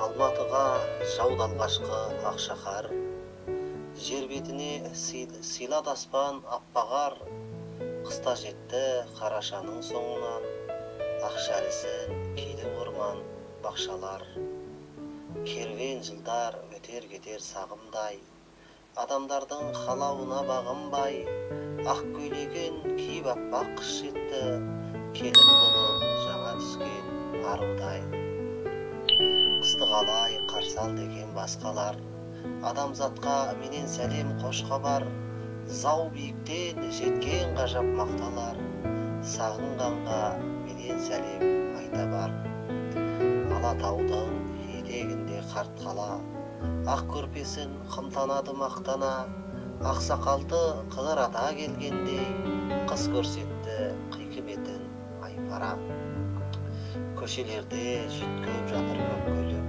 Алматыға жауды алғашқы ақша қар, жер бетіне сыйлады аспан аппағар. Қыста жетті қарашаның соңынан, ақшалысын киді орман бақшалар. Керуен жылдар өтер кетер сағымдай, адамдардың қалауына бағынбай, ақ көйлегін киіп аппақ қыс жетті, келін болып жаңа түскен арудай. Қысты қалай қарсы ал деген басқалар, адамзатқа менен сәлем қош хабар. Зау биіктен жеткен ғажап мақталар, сағынғанға менен сәлем айта бар. Алатаудың етегінде қарт қала, ақ көрпесін қымтанады мақтана. Ақсақалды қыдыр ата келгендей, қыз көрсетті қиқы бетін айпара. Көшелерде жүйткіп жатыр көп көлік,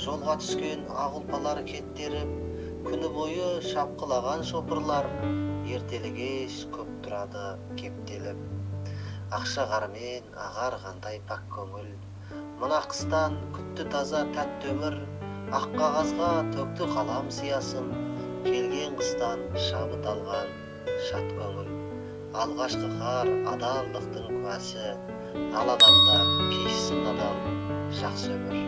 жолға түскен ақ ұлпалар кеттеріп, күні бойы шапқылаған шопырлар, ертелі-кеш көп тұрады кептеліп. Ақша қармен ағар қандай пәк көңіл, мына қыстан күтті таза тәтті өмір. Ақ қағазға төкті қалам сиясын, келген қыстан шабыт алған шат көңіл. Алғашқы қар адалдықтың куәсі, ал адамда кешсін адам жақсы өмір.